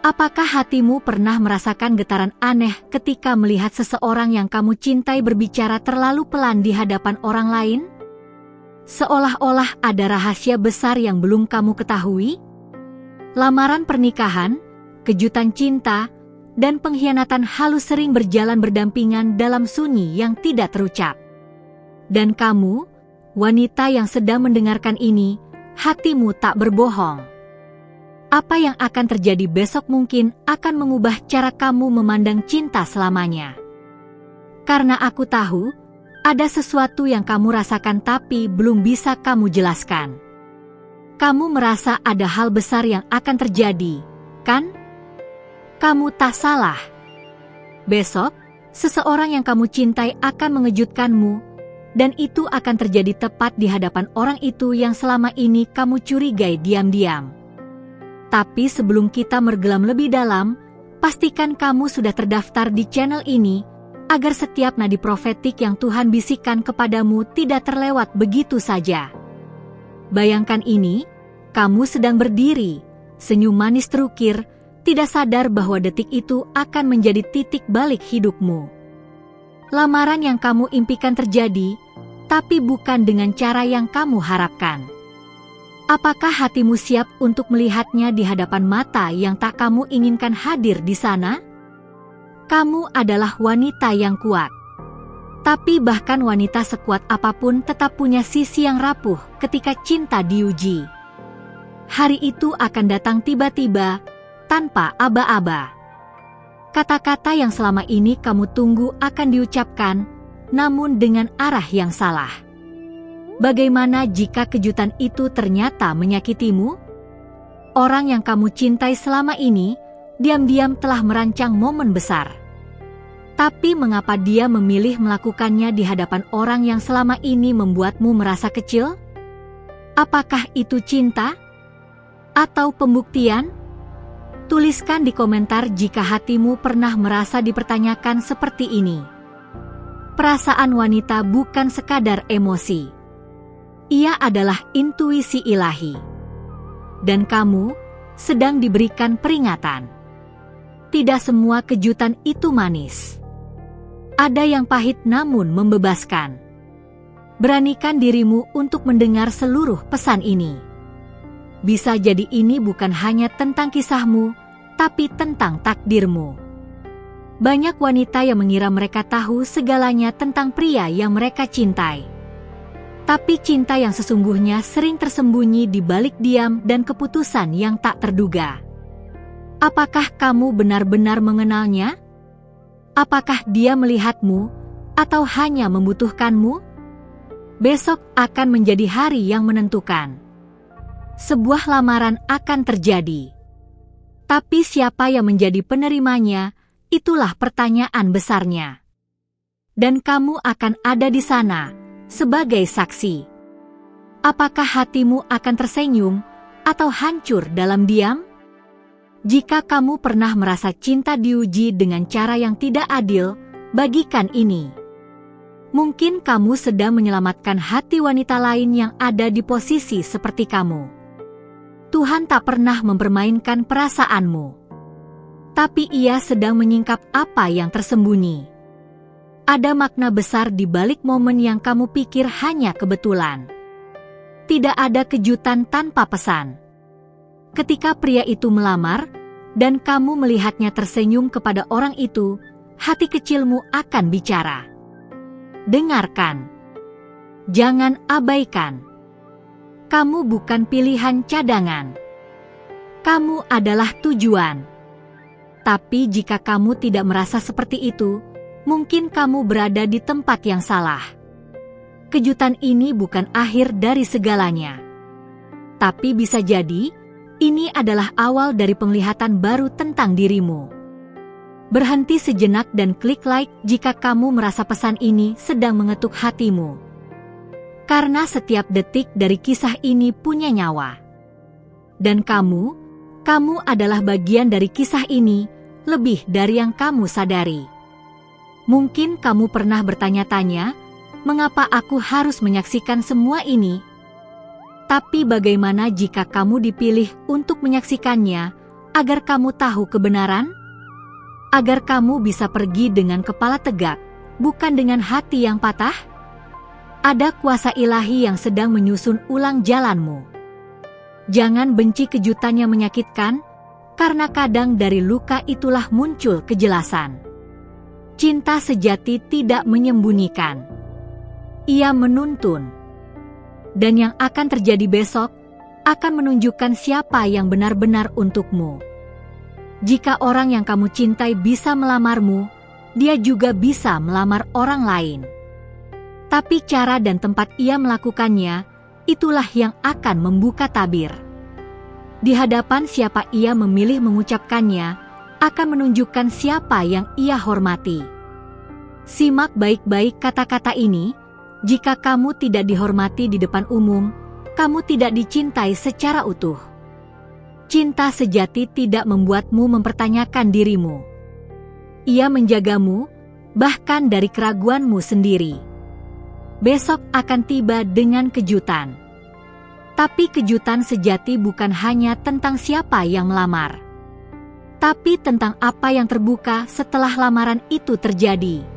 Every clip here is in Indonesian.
Apakah hatimu pernah merasakan getaran aneh ketika melihat seseorang yang kamu cintai berbicara terlalu pelan di hadapan orang lain? Seolah-olah ada rahasia besar yang belum kamu ketahui? Lamaran pernikahan, kejutan cinta, dan pengkhianatan halus sering berjalan berdampingan dalam sunyi yang tidak terucap. Dan kamu, wanita yang sedang mendengarkan ini, hatimu tak berbohong. Apa yang akan terjadi besok mungkin akan mengubah cara kamu memandang cinta selamanya. Karena aku tahu, ada sesuatu yang kamu rasakan tapi belum bisa kamu jelaskan. Kamu merasa ada hal besar yang akan terjadi, kan? Kamu tak salah. Besok, seseorang yang kamu cintai akan mengejutkanmu, dan itu akan terjadi tepat di hadapan orang itu yang selama ini kamu curigai diam-diam. Tapi sebelum kita mergelam lebih dalam, pastikan kamu sudah terdaftar di channel ini, agar setiap nadi profetik yang Tuhan bisikan kepadamu tidak terlewat begitu saja. Bayangkan ini, kamu sedang berdiri, senyum manis terukir, tidak sadar bahwa detik itu akan menjadi titik balik hidupmu. Lamaran yang kamu impikan terjadi, tapi bukan dengan cara yang kamu harapkan. Apakah hatimu siap untuk melihatnya di hadapan mata yang tak kamu inginkan hadir di sana? Kamu adalah wanita yang kuat. Tapi bahkan wanita sekuat apapun tetap punya sisi yang rapuh ketika cinta diuji. Hari itu akan datang tiba-tiba, tanpa aba-aba. Kata-kata yang selama ini kamu tunggu akan diucapkan, namun dengan arah yang salah. Bagaimana jika kejutan itu ternyata menyakitimu? Orang yang kamu cintai selama ini, diam-diam telah merancang momen besar. Tapi mengapa dia memilih melakukannya di hadapan orang yang selama ini membuatmu merasa kecil? Apakah itu cinta? Atau pembuktian? Tuliskan di komentar jika hatimu pernah merasa dipertanyakan seperti ini. Perasaan wanita bukan sekadar emosi. Ia adalah intuisi ilahi. Dan kamu sedang diberikan peringatan. Tidak semua kejutan itu manis. Ada yang pahit namun membebaskan. Beranikan dirimu untuk mendengar seluruh pesan ini. Bisa jadi ini bukan hanya tentang kisahmu, tapi tentang takdirmu. Banyak wanita yang mengira mereka tahu segalanya tentang pria yang mereka cintai. Tapi cinta yang sesungguhnya sering tersembunyi di balik diam dan keputusan yang tak terduga. Apakah kamu benar-benar mengenalnya? Apakah dia melihatmu atau hanya membutuhkanmu? Besok akan menjadi hari yang menentukan. Sebuah lamaran akan terjadi. Tapi siapa yang menjadi penerimanya, itulah pertanyaan besarnya. Dan kamu akan ada di sana sebagai saksi. Apakah hatimu akan tersenyum atau hancur dalam diam? Jika kamu pernah merasa cinta diuji dengan cara yang tidak adil, bagikan ini. Mungkin kamu sedang menyelamatkan hati wanita lain yang ada di posisi seperti kamu. Tuhan tak pernah mempermainkan perasaanmu. Tapi Ia sedang menyingkap apa yang tersembunyi. Ada makna besar di balik momen yang kamu pikir hanya kebetulan. Tidak ada kejutan tanpa pesan. Ketika pria itu melamar, dan kamu melihatnya tersenyum kepada orang itu, hati kecilmu akan bicara. Dengarkan. Jangan abaikan. Kamu bukan pilihan cadangan. Kamu adalah tujuan. Tapi jika kamu tidak merasa seperti itu, mungkin kamu berada di tempat yang salah. Kejutan ini bukan akhir dari segalanya. Tapi bisa jadi, ini adalah awal dari penglihatan baru tentang dirimu. Berhenti sejenak dan klik like jika kamu merasa pesan ini sedang mengetuk hatimu. Karena setiap detik dari kisah ini punya nyawa. Dan kamu adalah bagian dari kisah ini, lebih dari yang kamu sadari. Mungkin kamu pernah bertanya-tanya, mengapa aku harus menyaksikan semua ini? Tapi bagaimana jika kamu dipilih untuk menyaksikannya, agar kamu tahu kebenaran? Agar kamu bisa pergi dengan kepala tegak, bukan dengan hati yang patah? Ada kuasa ilahi yang sedang menyusun ulang jalanmu. Jangan benci kejutan yang menyakitkan, karena kadang dari luka itulah muncul kejelasan. Cinta sejati tidak menyembunyikan. Ia menuntun. Dan yang akan terjadi besok akan menunjukkan siapa yang benar-benar untukmu. Jika orang yang kamu cintai bisa melamarmu, dia juga bisa melamar orang lain. Tapi cara dan tempat ia melakukannya, itulah yang akan membuka tabir. Di hadapan siapa ia memilih mengucapkannya, akan menunjukkan siapa yang ia hormati. Simak baik-baik kata-kata ini. Jika kamu tidak dihormati di depan umum, kamu tidak dicintai secara utuh. Cinta sejati tidak membuatmu mempertanyakan dirimu. Ia menjagamu, bahkan dari keraguanmu sendiri. Besok akan tiba dengan kejutan. Tapi kejutan sejati bukan hanya tentang siapa yang melamar, tapi tentang apa yang terbuka setelah lamaran itu terjadi.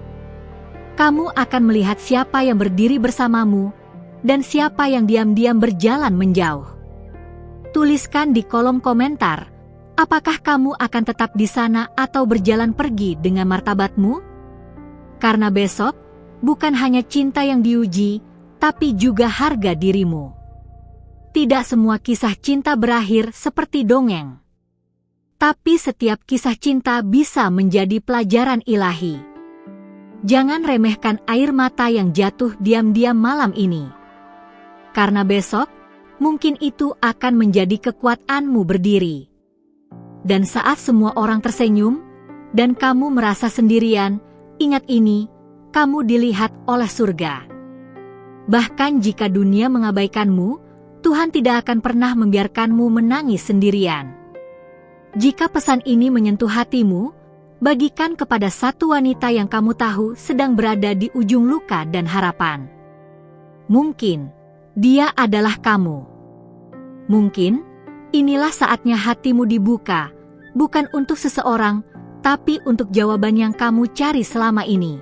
Kamu akan melihat siapa yang berdiri bersamamu dan siapa yang diam-diam berjalan menjauh. Tuliskan di kolom komentar, apakah kamu akan tetap di sana atau berjalan pergi dengan martabatmu? Karena besok, bukan hanya cinta yang diuji, tapi juga harga dirimu. Tidak semua kisah cinta berakhir seperti dongeng. Tapi setiap kisah cinta bisa menjadi pelajaran ilahi. Jangan remehkan air mata yang jatuh diam-diam malam ini. Karena besok, mungkin itu akan menjadi kekuatanmu berdiri. Dan saat semua orang tersenyum, dan kamu merasa sendirian, ingat ini, kamu dilihat oleh surga. Bahkan jika dunia mengabaikanmu, Tuhan tidak akan pernah membiarkanmu menangis sendirian. Jika pesan ini menyentuh hatimu, bagikan kepada satu wanita yang kamu tahu sedang berada di ujung luka dan harapan. Mungkin dia adalah kamu. Mungkin inilah saatnya hatimu dibuka, bukan untuk seseorang, tapi untuk jawaban yang kamu cari selama ini.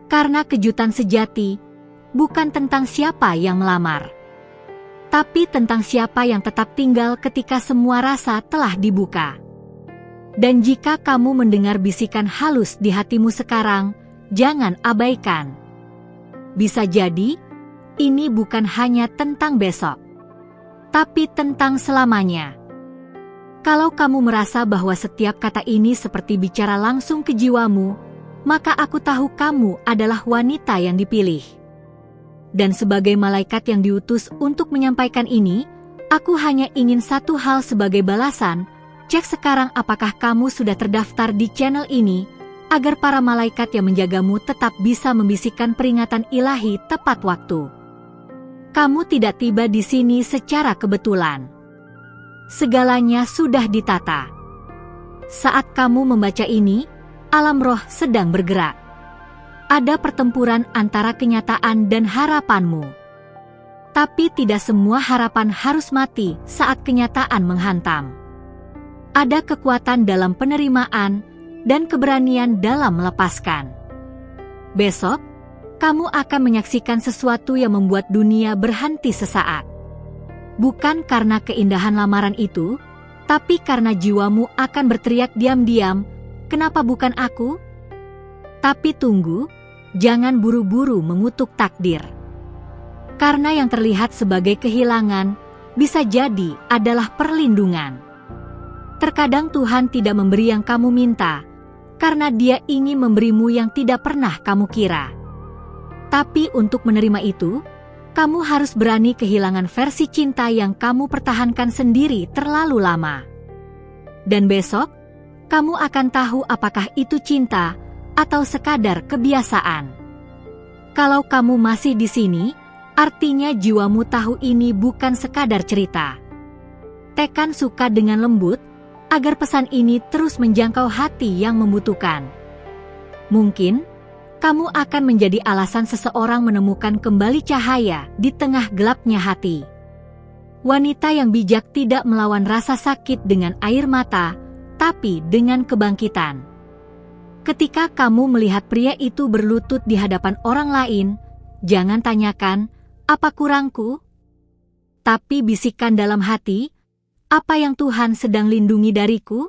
Karena kejutan sejati bukan tentang siapa yang melamar, tapi tentang siapa yang tetap tinggal ketika semua rasa telah dibuka. Dan jika kamu mendengar bisikan halus di hatimu sekarang, jangan abaikan. Bisa jadi, ini bukan hanya tentang besok, tapi tentang selamanya. Kalau kamu merasa bahwa setiap kata ini seperti bicara langsung ke jiwamu, maka aku tahu kamu adalah wanita yang dipilih. Dan sebagai malaikat yang diutus untuk menyampaikan ini, aku hanya ingin satu hal sebagai balasan. Cek sekarang apakah kamu sudah terdaftar di channel ini, agar para malaikat yang menjagamu tetap bisa membisikkan peringatan ilahi tepat waktu. Kamu tidak tiba di sini secara kebetulan. Segalanya sudah ditata. Saat kamu membaca ini, alam roh sedang bergerak. Ada pertempuran antara kenyataan dan harapanmu. Tapi tidak semua harapan harus mati saat kenyataan menghantam. Ada kekuatan dalam penerimaan dan keberanian dalam melepaskan. Besok, kamu akan menyaksikan sesuatu yang membuat dunia berhenti sesaat. Bukan karena keindahan lamaran itu, tapi karena jiwamu akan berteriak diam-diam, "Kenapa bukan aku?" Tapi tunggu, jangan buru-buru mengutuk takdir. Karena yang terlihat sebagai kehilangan, bisa jadi adalah perlindungan. Terkadang Tuhan tidak memberi yang kamu minta, karena Dia ingin memberimu yang tidak pernah kamu kira. Tapi untuk menerima itu, kamu harus berani kehilangan versi cinta yang kamu pertahankan sendiri terlalu lama. Dan besok, kamu akan tahu apakah itu cinta atau sekadar kebiasaan. Kalau kamu masih di sini, artinya jiwamu tahu ini bukan sekadar cerita. Tekan suka dengan lembut, agar pesan ini terus menjangkau hati yang membutuhkan. Mungkin, kamu akan menjadi alasan seseorang menemukan kembali cahaya di tengah gelapnya hati. Wanita yang bijak tidak melawan rasa sakit dengan air mata, tapi dengan kebangkitan. Ketika kamu melihat pria itu berlutut di hadapan orang lain, jangan tanyakan, "Apa kurangku?" Tapi bisikan dalam hati, "Apa yang Tuhan sedang lindungi dariku?"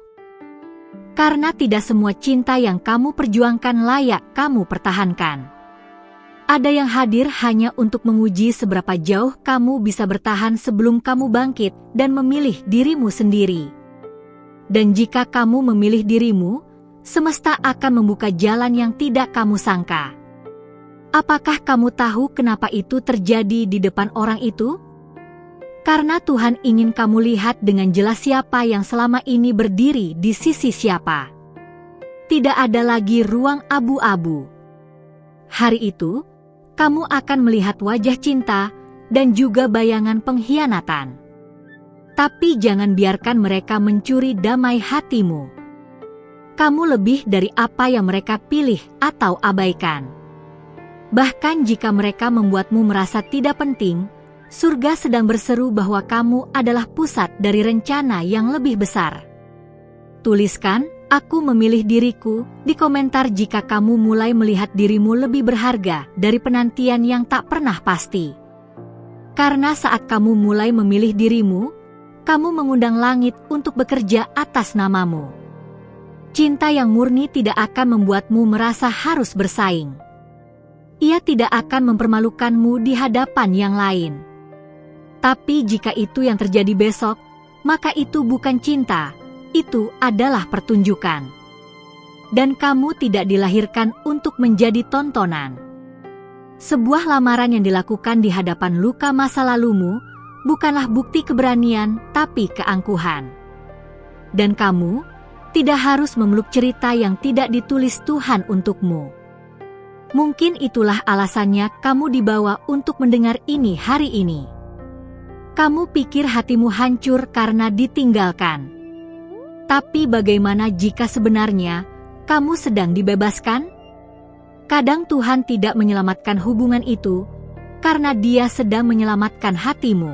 Karena tidak semua cinta yang kamu perjuangkan layak kamu pertahankan. Ada yang hadir hanya untuk menguji seberapa jauh kamu bisa bertahan sebelum kamu bangkit dan memilih dirimu sendiri. Dan jika kamu memilih dirimu, semesta akan membuka jalan yang tidak kamu sangka. Apakah kamu tahu kenapa itu terjadi di depan orang itu? Karena Tuhan ingin kamu lihat dengan jelas siapa yang selama ini berdiri di sisi siapa. Tidak ada lagi ruang abu-abu. Hari itu, kamu akan melihat wajah cinta dan juga bayangan pengkhianatan. Tapi jangan biarkan mereka mencuri damai hatimu. Kamu lebih dari apa yang mereka pilih atau abaikan. Bahkan jika mereka membuatmu merasa tidak penting, surga sedang berseru bahwa kamu adalah pusat dari rencana yang lebih besar. Tuliskan, "Aku memilih diriku," di komentar jika kamu mulai melihat dirimu lebih berharga dari penantian yang tak pernah pasti. Karena saat kamu mulai memilih dirimu, kamu mengundang langit untuk bekerja atas namamu. Cinta yang murni tidak akan membuatmu merasa harus bersaing. Ia tidak akan mempermalukanmu di hadapan yang lain. Tapi jika itu yang terjadi besok, maka itu bukan cinta, itu adalah pertunjukan. Dan kamu tidak dilahirkan untuk menjadi tontonan. Sebuah lamaran yang dilakukan di hadapan luka masa lalumu bukanlah bukti keberanian, tapi keangkuhan. Dan kamu tidak harus memeluk cerita yang tidak ditulis Tuhan untukmu. Mungkin itulah alasannya kamu dibawa untuk mendengar ini hari ini. Kamu pikir hatimu hancur karena ditinggalkan. Tapi bagaimana jika sebenarnya kamu sedang dibebaskan? Kadang Tuhan tidak menyelamatkan hubungan itu karena Dia sedang menyelamatkan hatimu.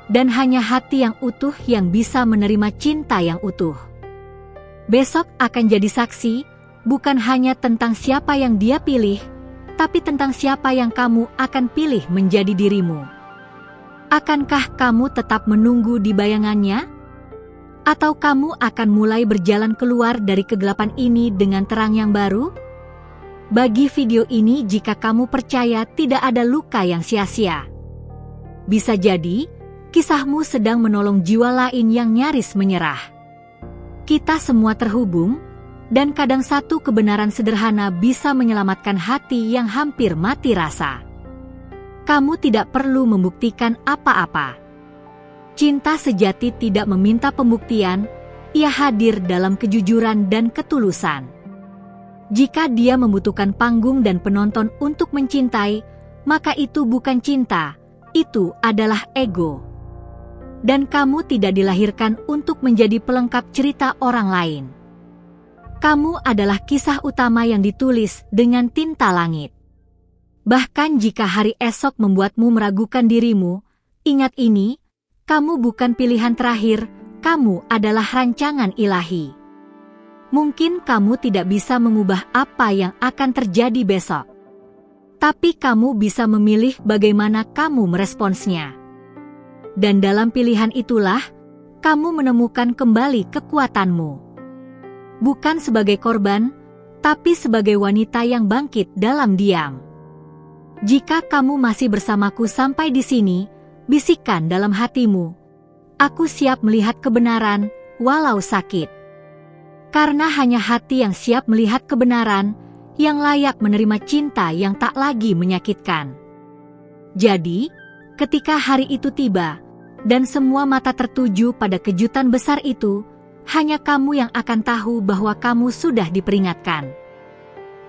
Dan hanya hati yang utuh yang bisa menerima cinta yang utuh. Besok akan jadi saksi, bukan hanya tentang siapa yang Dia pilih, tapi tentang siapa yang kamu akan pilih menjadi dirimu. Akankah kamu tetap menunggu di bayangannya? Atau kamu akan mulai berjalan keluar dari kegelapan ini dengan terang yang baru? Bagi video ini jika kamu percaya tidak ada luka yang sia-sia. Bisa jadi, kisahmu sedang menolong jiwa lain yang nyaris menyerah. Kita semua terhubung, dan kadang satu kebenaran sederhana bisa menyelamatkan hati yang hampir mati rasa. Kamu tidak perlu membuktikan apa-apa. Cinta sejati tidak meminta pembuktian, ia hadir dalam kejujuran dan ketulusan. Jika Dia membutuhkan panggung dan penonton untuk mencintai, maka itu bukan cinta, itu adalah ego. Dan kamu tidak dilahirkan untuk menjadi pelengkap cerita orang lain. Kamu adalah kisah utama yang ditulis dengan tinta langit. Bahkan jika hari esok membuatmu meragukan dirimu, ingat ini, kamu bukan pilihan terakhir, kamu adalah rancangan ilahi. Mungkin kamu tidak bisa mengubah apa yang akan terjadi besok. Tapi kamu bisa memilih bagaimana kamu meresponsnya. Dan dalam pilihan itulah, kamu menemukan kembali kekuatanmu. Bukan sebagai korban, tapi sebagai wanita yang bangkit dalam diam. Jika kamu masih bersamaku sampai di sini, bisikan dalam hatimu, "Aku siap melihat kebenaran, walau sakit." Karena hanya hati yang siap melihat kebenaran, yang layak menerima cinta yang tak lagi menyakitkan. Jadi, ketika hari itu tiba, dan semua mata tertuju pada kejutan besar itu, hanya kamu yang akan tahu bahwa kamu sudah diperingatkan.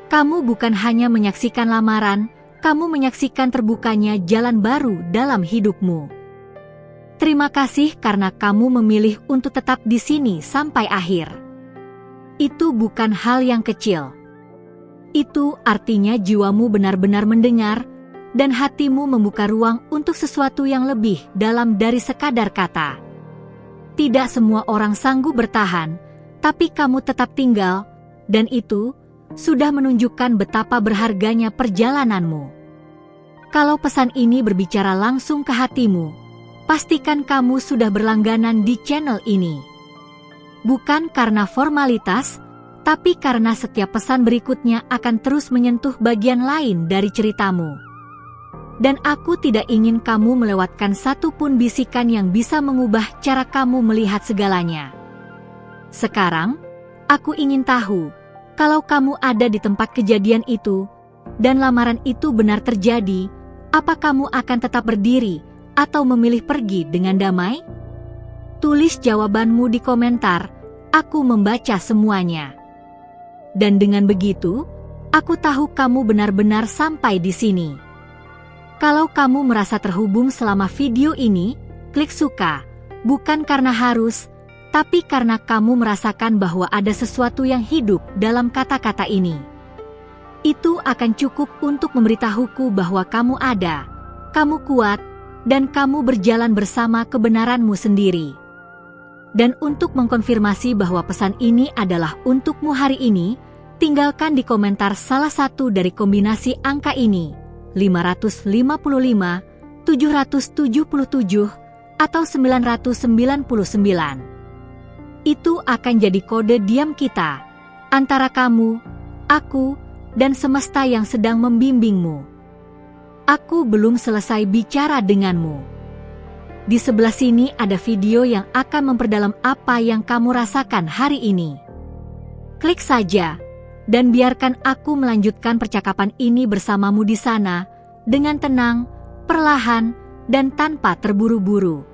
Kamu bukan hanya menyaksikan lamaran, kamu menyaksikan terbukanya jalan baru dalam hidupmu. Terima kasih karena kamu memilih untuk tetap di sini sampai akhir. Itu bukan hal yang kecil. Itu artinya jiwamu benar-benar mendengar, dan hatimu membuka ruang untuk sesuatu yang lebih dalam dari sekadar kata. Tidak semua orang sanggup bertahan, tapi kamu tetap tinggal, dan itu sudah menunjukkan betapa berharganya perjalananmu. Kalau pesan ini berbicara langsung ke hatimu, pastikan kamu sudah berlangganan di channel ini. Bukan karena formalitas, tapi karena setiap pesan berikutnya akan terus menyentuh bagian lain dari ceritamu. Dan aku tidak ingin kamu melewatkan satupun bisikan yang bisa mengubah cara kamu melihat segalanya. Sekarang, aku ingin tahu, kalau kamu ada di tempat kejadian itu, dan lamaran itu benar terjadi, apa kamu akan tetap berdiri, atau memilih pergi dengan damai? Tulis jawabanmu di komentar, aku membaca semuanya. Dan dengan begitu, aku tahu kamu benar-benar sampai di sini. Kalau kamu merasa terhubung selama video ini, klik suka, bukan karena harus, tapi karena kamu merasakan bahwa ada sesuatu yang hidup dalam kata-kata ini. Itu akan cukup untuk memberitahuku bahwa kamu ada, kamu kuat, dan kamu berjalan bersama kebenaranmu sendiri. Dan untuk mengkonfirmasi bahwa pesan ini adalah untukmu hari ini, tinggalkan di komentar salah satu dari kombinasi angka ini, 555, 777, atau 999. Itu akan jadi kode diam kita, antara kamu, aku, dan semesta yang sedang membimbingmu. Aku belum selesai bicara denganmu. Di sebelah sini ada video yang akan memperdalam apa yang kamu rasakan hari ini. Klik saja, dan biarkan aku melanjutkan percakapan ini bersamamu di sana, dengan tenang, perlahan, dan tanpa terburu-buru.